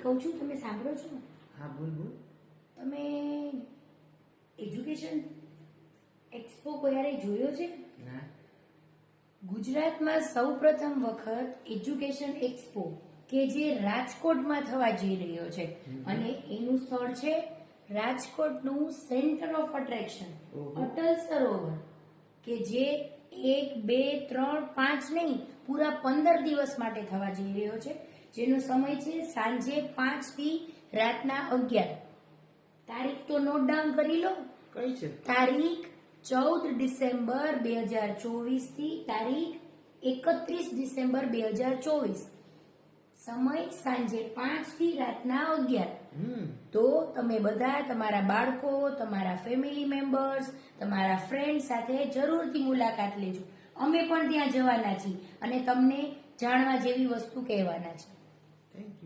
કહું છું તમે સાંભળો છો? હા બોલ બોલ. તમે એજ્યુકેશન એક્સપો ક્યારે જોયો છે? ના. ગુજરાતમાં સૌપ્રથમ વખત એજ્યુકેશન એક્સપો કે જે રાજકોટમાં થવા જઈ રહ્યો છે અને એનું સ્થળ છે રાજકોટનું centre of attraction Atal Sarovar, કે જે 1, 2, 3, 5 નહીં પૂરા 15 દિવસ માટે થવા જઈ રહ્યો છે, જેનો સમય છે સાંજે 5 થી રાતના 11. તારીખ તો નોટ ડાઉન કરી લો. કઈ છે તારીખ 14 ડિસેમ્બર 2024 થી તારીખ 31 ડિસેમ્બર 2024. સમય સાંજે 5 થી રાતના 11. તો તમે બધા તમારા બાળકો, તમારા ફેમિલી મેમ્બર્સ, તમારા ફ્રેન્ડ સાથે જરૂરથી મુલાકાત લેજો. અમે પણ ત્યાં જવાના છીએ અને તમને જાણવા જેવી વસ્તુ કહેવાના છે. Thank you.